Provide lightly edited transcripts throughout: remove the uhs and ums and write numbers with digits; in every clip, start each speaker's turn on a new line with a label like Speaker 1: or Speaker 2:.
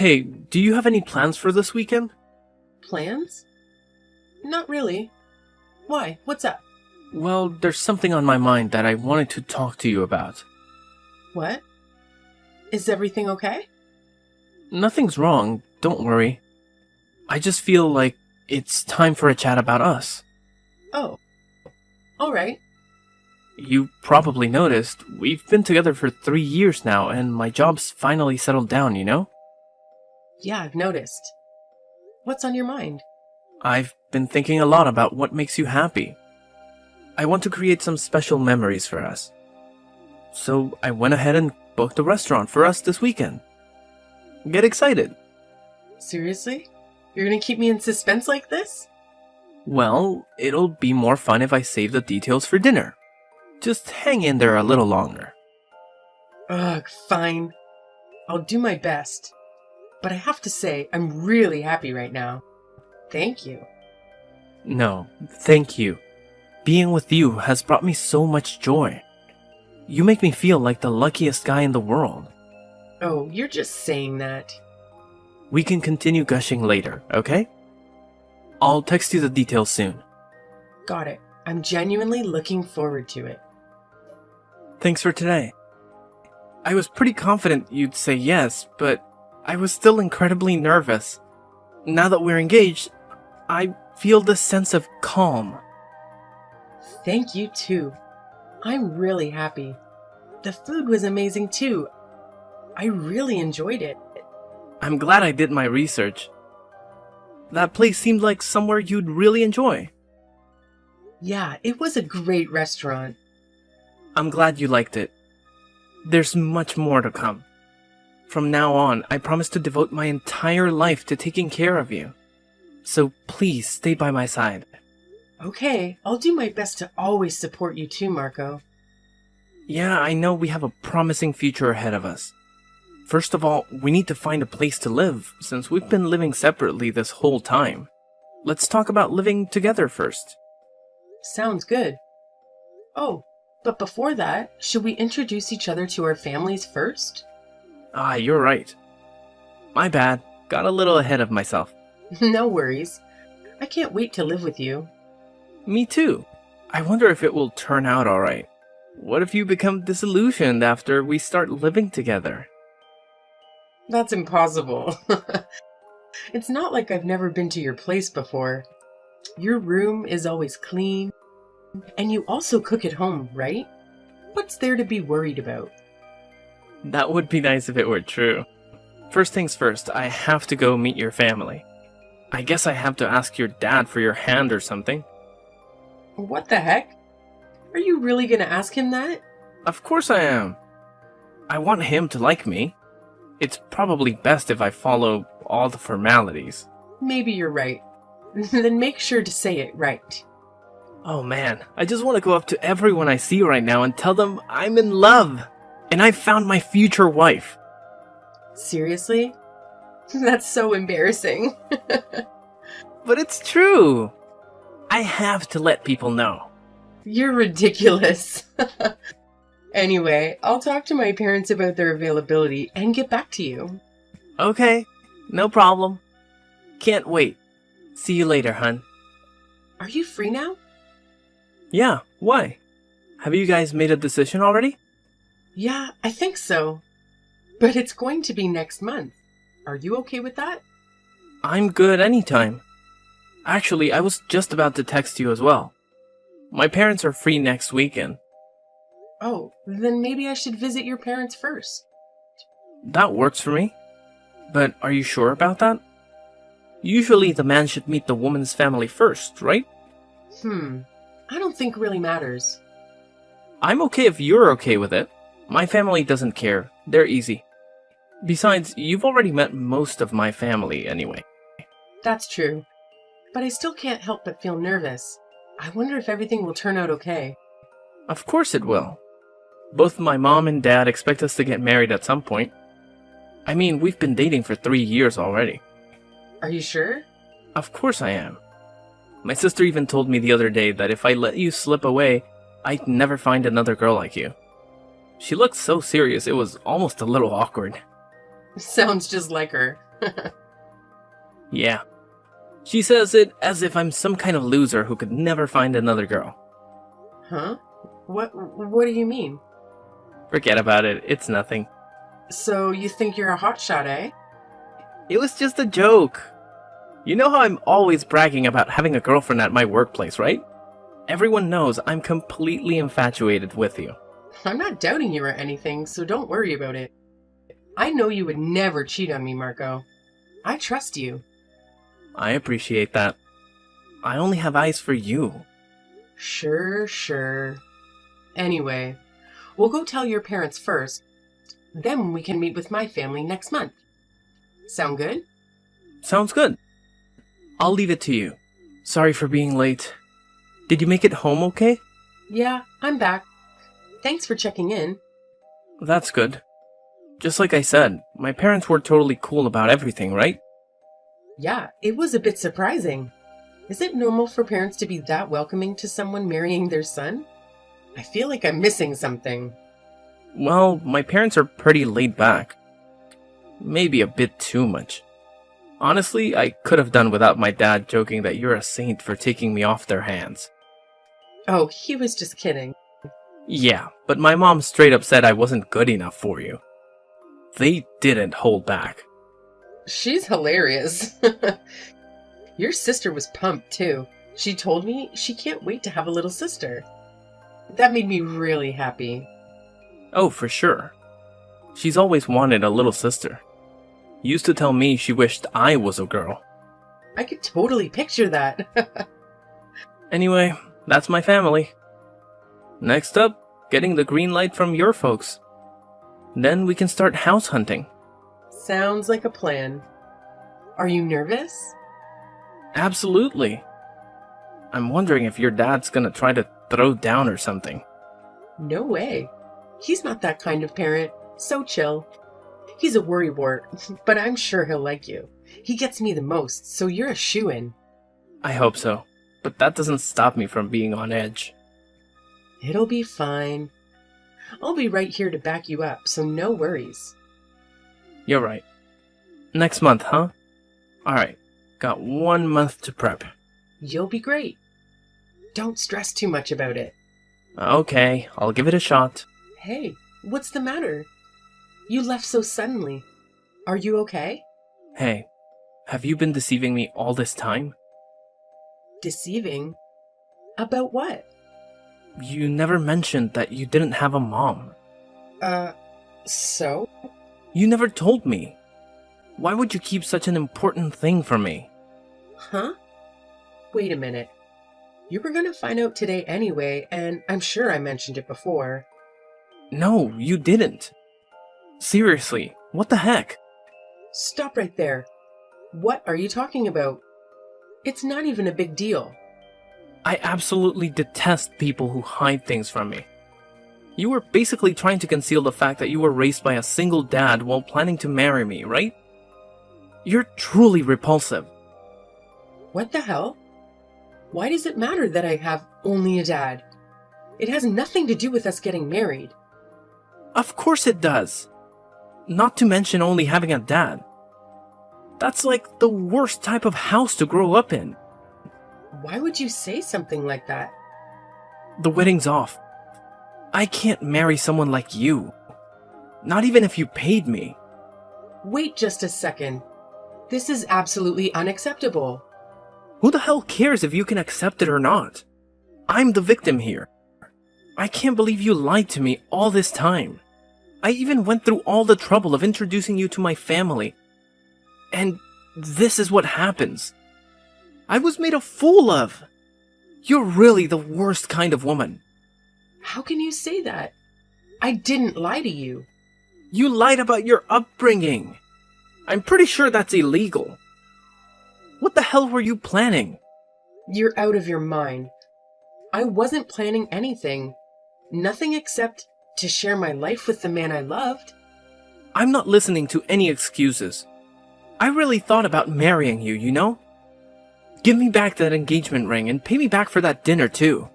Speaker 1: Hey, do you have any plans for this weekend?
Speaker 2: Plans? Not really. Why? What's up?
Speaker 1: Well, there's something on my mind that I wanted to talk to you about.
Speaker 2: What? Is everything okay?
Speaker 1: Nothing's wrong, don't worry. I just feel like it's time for a chat about us.
Speaker 2: Oh. Alright.
Speaker 1: You probably noticed, we've been together for 3 years now, and my job's finally settled down, you know?
Speaker 2: Yeah, I've noticed. What's on your mind?
Speaker 1: I've been thinking a lot about what makes you happy. I want to create some special memories for us. So I went ahead and booked a restaurant for us this weekend. Get excited.
Speaker 2: Seriously? You're gonna keep me in suspense like this?
Speaker 1: Well, it'll be more fun if I save the details for dinner. Just hang in there a little longer.
Speaker 2: Ugh, fine. I'll do my best. But I have to say, I'm really happy right now. Thank you.
Speaker 1: No, thank you. Being with you has brought me so much joy. You make me feel like the luckiest guy in the world.
Speaker 2: Oh, you're just saying that.
Speaker 1: We can continue gushing later, okay? I'll text you the details soon.
Speaker 2: Got it. I'm genuinely looking forward to it.
Speaker 1: Thanks for today. I was pretty confident you'd say yes, but I was still incredibly nervous. Now that we're engaged, I feel this sense of calm.
Speaker 2: Thank you too. I'm really happy. The food was amazing too. I really enjoyed it.
Speaker 1: I'm glad I did my research. That place seemed like somewhere you'd really enjoy.
Speaker 2: Yeah, it was a great restaurant.
Speaker 1: I'm glad you liked it. There's much more to come. From now on, I promise to devote my entire life to taking care of you. So please stay by my side.
Speaker 2: Okay, I'll do my best to always support you too, Marco.
Speaker 1: Yeah, I know we have a promising future ahead of us. First of all, we need to find a place to live, since we've been living separately this whole time. Let's talk about living together first.
Speaker 2: Sounds good. Oh, but before that, should we introduce each other to our families first?
Speaker 1: Ah, you're right. My bad. Got a little ahead of myself.
Speaker 2: No worries. I can't wait to live with you.
Speaker 1: Me too. I wonder if it will turn out alright. What if you become disillusioned after we start living together?
Speaker 2: That's impossible. It's not like I've never been to your place before. Your room is always clean. And you also cook at home, right? What's there to be worried about?
Speaker 1: That would be nice if it were true. First things first, I have to go meet your family. I guess I have to ask your dad for your hand or something.
Speaker 2: What the heck? Are you really gonna ask him that?
Speaker 1: Of course I am. I want him to like me. It's probably best if I follow all the formalities.
Speaker 2: Maybe you're right. Then make sure to say it right.
Speaker 1: Oh man, I just want to go up to everyone I see right now and tell them I'm in love. And I found my future wife.
Speaker 2: Seriously? That's so embarrassing.
Speaker 1: But it's true. I have to let people know.
Speaker 2: You're ridiculous. Anyway, I'll talk to my parents about their availability and get back to you.
Speaker 1: Okay, no problem. Can't wait. See you later, hun.
Speaker 2: Are you free now?
Speaker 1: Yeah, why? Have you guys made a decision already?
Speaker 2: Yeah, I think so. But it's going to be next month. Are you okay with that?
Speaker 1: I'm good anytime. Actually, I was just about to text you as well. My parents are free next weekend.
Speaker 2: Oh, then maybe I should visit your parents first.
Speaker 1: That works for me. But are you sure about that? Usually the man should meet the woman's family first, right?
Speaker 2: I don't think really matters.
Speaker 1: I'm okay if you're okay with it. My family doesn't care. They're easy. Besides, you've already met most of my family anyway.
Speaker 2: That's true. But I still can't help but feel nervous. I wonder if everything will turn out okay.
Speaker 1: Of course it will. Both my mom and dad expect us to get married at some point. I mean, we've been dating for 3 years already.
Speaker 2: Are you sure?
Speaker 1: Of course I am. My sister even told me the other day that if I let you slip away, I'd never find another girl like you. She looked so serious it was almost a little awkward.
Speaker 2: Sounds just like her.
Speaker 1: Yeah. She says it as if I'm some kind of loser who could never find another girl.
Speaker 2: Huh? What do you mean?
Speaker 1: Forget about it, it's nothing.
Speaker 2: So you think you're a hotshot, eh?
Speaker 1: It was just a joke. You know how I'm always bragging about having a girlfriend at my workplace, right? Everyone knows I'm completely infatuated with you.
Speaker 2: I'm not doubting you or anything, so don't worry about it. I know you would never cheat on me, Marco. I trust you.
Speaker 1: I appreciate that. I only have eyes for you.
Speaker 2: Sure. Anyway, we'll go tell your parents first. Then we can meet with my family next month. Sound good?
Speaker 1: Sounds good. I'll leave it to you. Sorry for being late. Did you make it home okay?
Speaker 2: Yeah, I'm back. Thanks for checking in.
Speaker 1: That's good. Just like I said, my parents were totally cool about everything, right?
Speaker 2: Yeah, it was a bit surprising. Is it normal for parents to be that welcoming to someone marrying their son? I feel like I'm missing something.
Speaker 1: Well, my parents are pretty laid back. Maybe a bit too much. Honestly, I could have done without my dad joking that you're a saint for taking me off their hands.
Speaker 2: Oh, he was just kidding.
Speaker 1: Yeah, but my mom straight up said I wasn't good enough for you. They didn't hold back.
Speaker 2: She's hilarious. Your sister was pumped too. She told me she can't wait to have a little sister. That made me really happy.
Speaker 1: Oh, for sure. She's always wanted a little sister. Used to tell me she wished I was a girl.
Speaker 2: I could totally picture that.
Speaker 1: Anyway, that's my family. Next up, getting the green light from your folks. Then we can start house hunting.
Speaker 2: Sounds like a plan. Are you nervous?
Speaker 1: Absolutely. I'm wondering if your dad's gonna try to throw down or something.
Speaker 2: No way. He's not that kind of parent. So chill. He's a worrywart, but I'm sure he'll like you. He gets me the most, so you're a shoo-in.
Speaker 1: I hope so, but that doesn't stop me from being on edge.
Speaker 2: It'll be fine. I'll be right here to back you up, so no worries.
Speaker 1: You're right. Next month, huh? Alright, got 1 month to prep.
Speaker 2: You'll be great. Don't stress too much about it.
Speaker 1: Okay, I'll give it a shot.
Speaker 2: Hey, what's the matter? You left so suddenly. Are you okay?
Speaker 1: Hey, have you been deceiving me all this time?
Speaker 2: Deceiving? About what?
Speaker 1: You never mentioned that you didn't have a mom.
Speaker 2: So?
Speaker 1: You never told me. Why would you keep such an important thing from me?
Speaker 2: Huh? Wait a minute. You were gonna find out today anyway, and I'm sure I mentioned it before.
Speaker 1: No, you didn't. Seriously, what the heck?
Speaker 2: Stop right there. What are you talking about? It's not even a big deal.
Speaker 1: I absolutely detest people who hide things from me. You were basically trying to conceal the fact that you were raised by a single dad while planning to marry me, right? You're truly repulsive.
Speaker 2: What the hell? Why does it matter that I have only a dad? It has nothing to do with us getting married.
Speaker 1: Of course it does. Not to mention only having a dad. That's like the worst type of house to grow up in.
Speaker 2: Why would you say something like that?
Speaker 1: The wedding's off. I can't marry someone like you. Not even if you paid me.
Speaker 2: Wait just a second. This is absolutely unacceptable.
Speaker 1: Who the hell cares if you can accept it or not? I'm the victim here. I can't believe you lied to me all this time. I even went through all the trouble of introducing you to my family. And this is what happens. I was made a fool of. You're really the worst kind of woman.
Speaker 2: How can you say that? I didn't lie to you.
Speaker 1: You lied about your upbringing. I'm pretty sure that's illegal. What the hell were you planning?
Speaker 2: You're out of your mind. I wasn't planning anything. Nothing except to share my life with the man I loved.
Speaker 1: I'm not listening to any excuses. I really thought about marrying you, you know? Give me back that engagement ring and pay me back for that dinner too.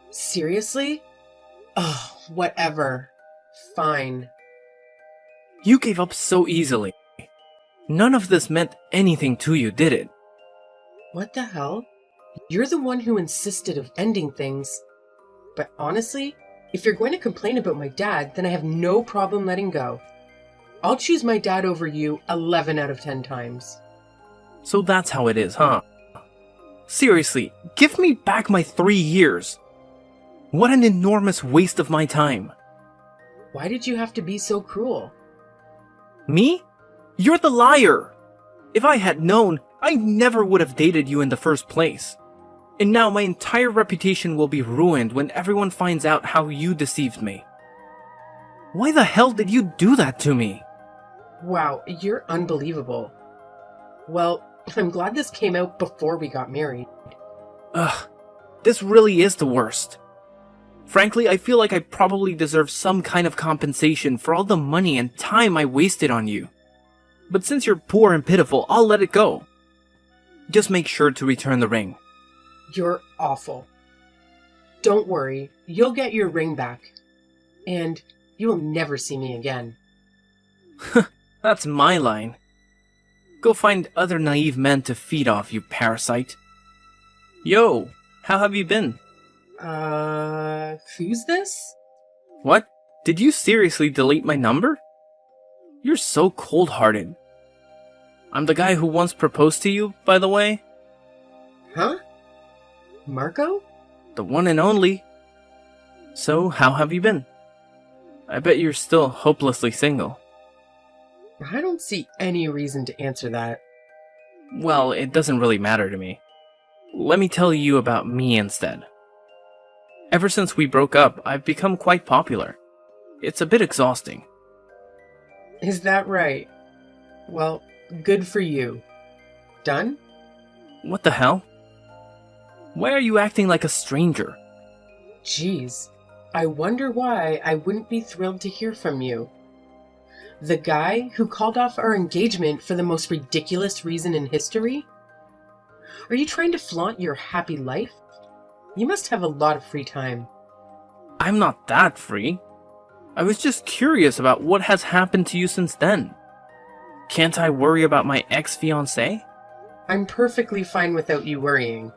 Speaker 2: Seriously? Oh, whatever. Fine.
Speaker 1: You gave up so easily. None of this meant anything to you, did it?
Speaker 2: What the hell? You're the one who insisted of ending things. But honestly, if you're going to complain about my dad, then I have no problem letting go. I'll choose my dad over you 11 out of 10 times.
Speaker 1: So that's how it is, huh? Seriously, give me back my 3 years. What an enormous waste of my time.
Speaker 2: Why did you have to be so cruel?
Speaker 1: Me? You're the liar! If I had known, I never would have dated you in the first place. And now my entire reputation will be ruined when everyone finds out how you deceived me. Why the hell did you do that to me?
Speaker 2: Wow, you're unbelievable. Well, I'm glad this came out before we got married.
Speaker 1: Ugh, this really is the worst. Frankly, I feel like I probably deserve some kind of compensation for all the money and time I wasted on you. But since you're poor and pitiful, I'll let it go. Just make sure to return the ring.
Speaker 2: You're awful. Don't worry, you'll get your ring back. And you will never see me again.
Speaker 1: That's my line. Go find other naive men to feed off, you parasite. Yo, how have you been?
Speaker 2: Who's this?
Speaker 1: What? Did you seriously delete my number? You're so cold-hearted. I'm the guy who once proposed to you, by the way.
Speaker 2: Huh? Marco?
Speaker 1: The one and only. So, how have you been? I bet you're still hopelessly single.
Speaker 2: I don't see any reason to answer that.
Speaker 1: Well, it doesn't really matter to me. Let me tell you about me instead. Ever since we broke up, I've become quite popular. It's a bit exhausting.
Speaker 2: Is that right? Well, good for you. Done?
Speaker 1: What the hell? Why are you acting like a stranger?
Speaker 2: Jeez, I wonder why I wouldn't be thrilled to hear from you. The guy who called off our engagement for the most ridiculous reason in history? Are you trying to flaunt your happy life? You must have a lot of free time.
Speaker 1: I'm not that free. I was just curious about what has happened to you since then. Can't I worry about my ex-fiancé?
Speaker 2: I'm perfectly fine without you worrying.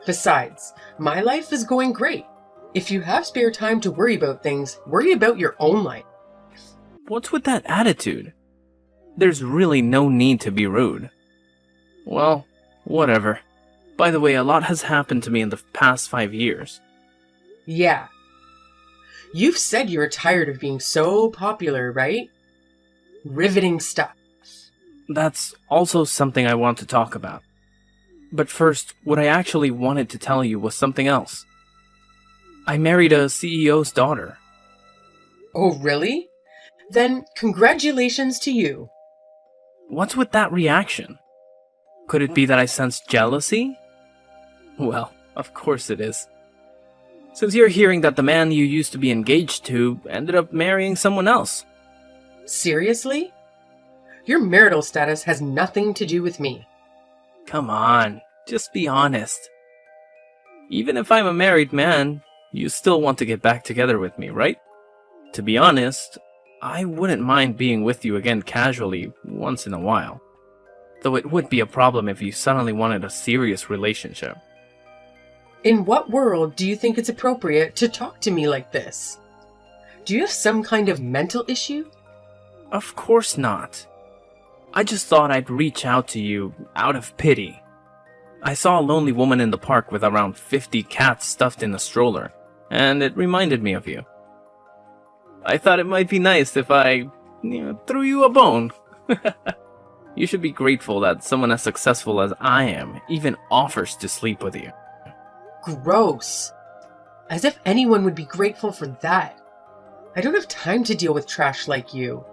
Speaker 2: Besides, my life is going great. If you have spare time to worry about things, worry about your own life.
Speaker 1: What's with that attitude? There's really no need to be rude. Well, whatever. By the way, a lot has happened to me in the past 5 years.
Speaker 2: Yeah. You've said you're tired of being so popular, right? Riveting stuff.
Speaker 1: That's also something I want to talk about. But first, what I actually wanted to tell you was something else. I married a CEO's daughter.
Speaker 2: Oh, really? Then congratulations to you.
Speaker 1: What's with that reaction? Could it be that I sense jealousy? Well, of course it is. Since you're hearing that the man you used to be engaged to ended up marrying someone else.
Speaker 2: Seriously? Your marital status has nothing to do with me.
Speaker 1: Come on, just be honest. Even if I'm a married man, you still want to get back together with me, right? To be honest, I wouldn't mind being with you again casually once in a while. Though it would be a problem if you suddenly wanted a serious relationship.
Speaker 2: In what world do you think it's appropriate to talk to me like this? Do you have some kind of mental issue?
Speaker 1: Of course not. I just thought I'd reach out to you out of pity. I saw a lonely woman in the park with around 50 cats stuffed in a stroller, and it reminded me of you. I thought it might be nice if I, threw you a bone. You should be grateful that someone as successful as I am even offers to sleep with you.
Speaker 2: Gross. As if anyone would be grateful for that. I don't have time to deal with trash like you.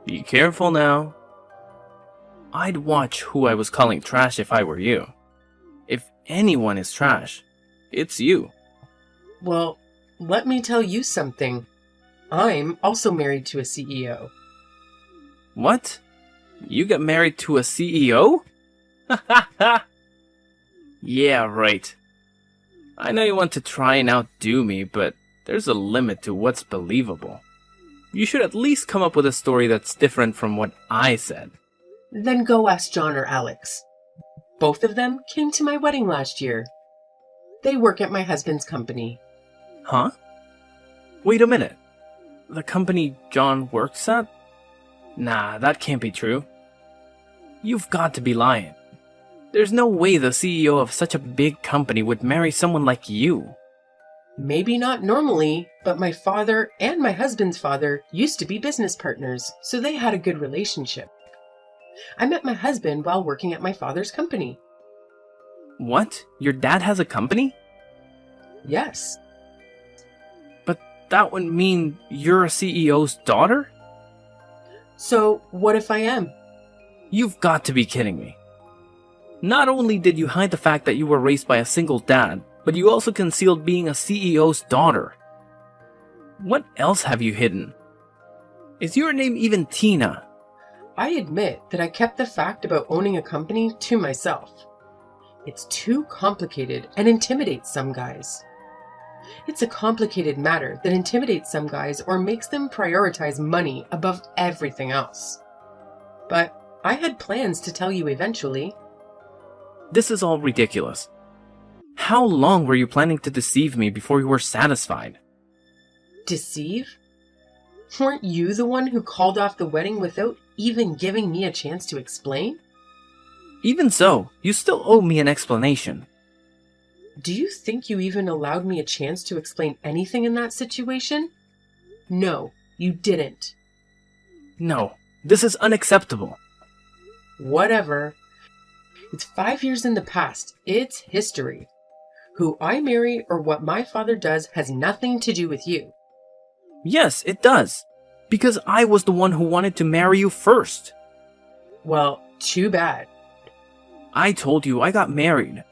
Speaker 1: Be careful now. I'd watch who I was calling trash if I were you. If anyone is trash, it's you.
Speaker 2: Well, let me tell you something. I'm also married to a CEO.
Speaker 1: What? You got married to a CEO? Yeah, right. I know you want to try and outdo me, but there's a limit to what's believable. You should at least come up with a story that's different from what I said.
Speaker 2: Then go ask John or Alex. Both of them came to my wedding last year. They work at my husband's company.
Speaker 1: Huh? Wait a minute. The company John works at? Nah, that can't be true. You've got to be lying. There's no way the CEO of such a big company would marry someone like you.
Speaker 2: Maybe not normally, but my father and my husband's father used to be business partners, so they had a good relationship. I met my husband while working at my father's company.
Speaker 1: What? Your dad has a company?
Speaker 2: Yes.
Speaker 1: But that would mean you're a CEO's daughter?
Speaker 2: So, what if I am?
Speaker 1: You've got to be kidding me. Not only did you hide the fact that you were raised by a single dad, but you also concealed being a CEO's daughter. What else have you hidden? Is your name even Tina?
Speaker 2: I admit that I kept the fact about owning a company to myself. It's too complicated and intimidates some guys. It's a complicated matter that intimidates some guys or makes them prioritize money above everything else. But I had plans to tell you eventually.
Speaker 1: This is all ridiculous. How long were you planning to deceive me before you were satisfied?
Speaker 2: Deceive? Weren't you the one who called off the wedding without even giving me a chance to explain?
Speaker 1: Even so, you still owe me an explanation.
Speaker 2: Do you think you even allowed me a chance to explain anything in that situation? No, you didn't.
Speaker 1: No, this is unacceptable.
Speaker 2: Whatever. It's 5 years in the past. It's history. Who I marry or what my father does has nothing to do with you.
Speaker 1: Yes, it does. Because I was the one who wanted to marry you first.
Speaker 2: Well, too bad.
Speaker 1: I told you I got married.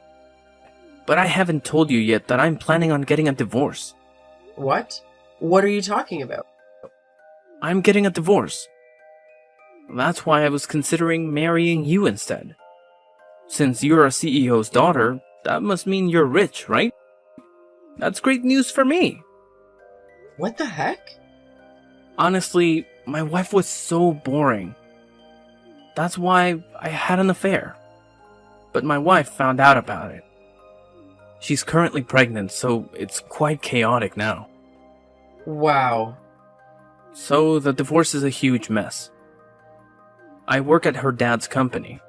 Speaker 1: But I haven't told you yet that I'm planning on getting a divorce.
Speaker 2: What? What are you talking about?
Speaker 1: I'm getting a divorce. That's why I was considering marrying you instead. Since you're a CEO's daughter, that must mean you're rich, right? That's great news for me.
Speaker 2: What the heck?
Speaker 1: Honestly, my wife was so boring. That's why I had an affair. But my wife found out about it. She's currently pregnant, so it's quite chaotic now.
Speaker 2: Wow.
Speaker 1: So the divorce is a huge mess. I work at her dad's company.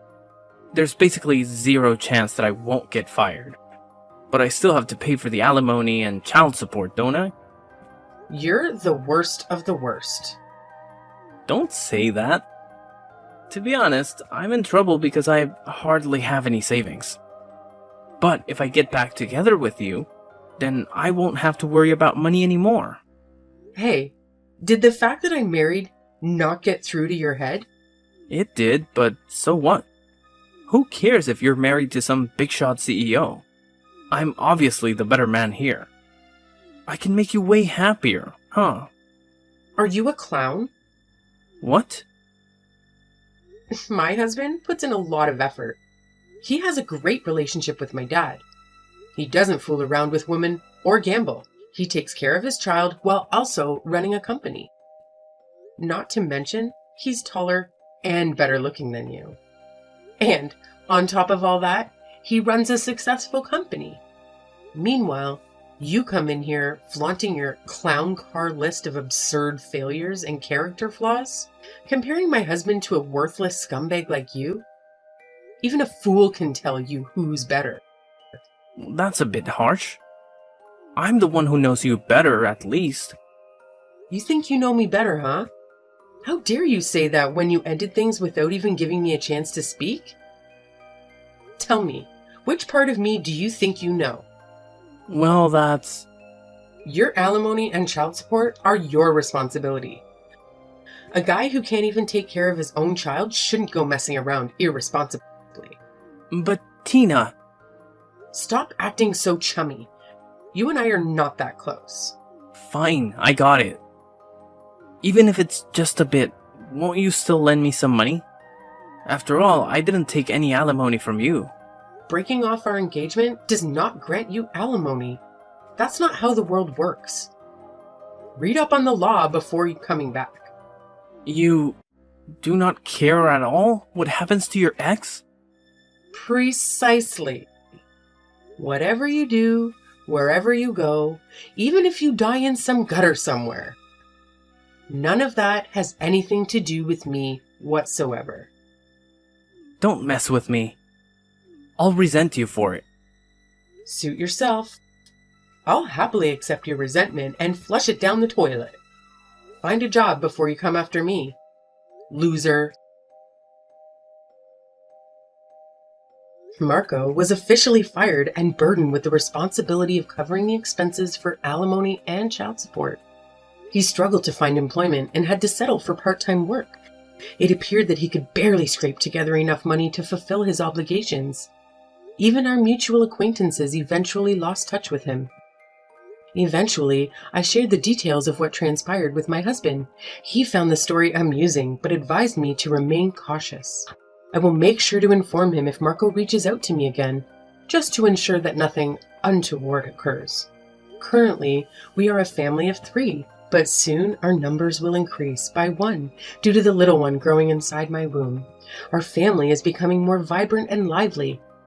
Speaker 1: There's basically zero chance that I won't get fired. But I still have to pay for the alimony and child support, don't I?
Speaker 2: You're the worst of the worst.
Speaker 1: Don't say that. To be honest, I'm in trouble because I hardly have any savings. But if I get back together with you, then I won't have to worry about money anymore.
Speaker 2: Hey, did the fact that I'm married not get through to your head?
Speaker 1: It did, but so what? Who cares if you're married to some big shot CEO? I'm obviously the better man here. I can make you way happier, huh?
Speaker 2: Are you a clown?
Speaker 1: What?
Speaker 2: My husband puts in a lot of effort. He has a great relationship with my dad. He doesn't fool around with women or gamble. He takes care of his child while also running a company. Not to mention, he's taller and better looking than you. And on top of all that, he runs a successful company. Meanwhile, you come in here flaunting your clown car list of absurd failures and character flaws, comparing my husband to a worthless scumbag like you. Even a fool can tell you who's better.
Speaker 1: That's a bit harsh. I'm the one who knows you better, at least.
Speaker 2: You think you know me better, huh? How dare you say that when you ended things without even giving me a chance to speak? Tell me, which part of me do you think you know?
Speaker 1: Well, that's...
Speaker 2: Your alimony and child support are your responsibility. A guy who can't even take care of his own child shouldn't go messing around irresponsibly.
Speaker 1: But Tina...
Speaker 2: Stop acting so chummy. You and I are not that close.
Speaker 1: Fine, I got it. Even if it's just a bit, won't you still lend me some money? After all, I didn't take any alimony from you.
Speaker 2: Breaking off our engagement does not grant you alimony. That's not how the world works. Read up on the law before coming back.
Speaker 1: You... do not care at all what happens to your ex?
Speaker 2: Precisely. Whatever you do, wherever you go, even if you die in some gutter somewhere, none of that has anything to do with me whatsoever.
Speaker 1: Don't mess with me. I'll resent you for it.
Speaker 2: Suit yourself. I'll happily accept your resentment and flush it down the toilet. Find a job before you come after me, loser. Marco was officially fired and burdened with the responsibility of covering the expenses for alimony and child support. He struggled to find employment and had to settle for part-time work. It appeared that he could barely scrape together enough money to fulfill his obligations. Even our mutual acquaintances eventually lost touch with him. Eventually, I shared the details of what transpired with my husband. He found the story amusing, but advised me to remain cautious. I will make sure to inform him if Marco reaches out to me again, just to ensure that nothing untoward occurs. Currently, we are a family of 3, but soon our numbers will increase by 1 due to the little one growing inside my womb. Our family is becoming more vibrant and lively,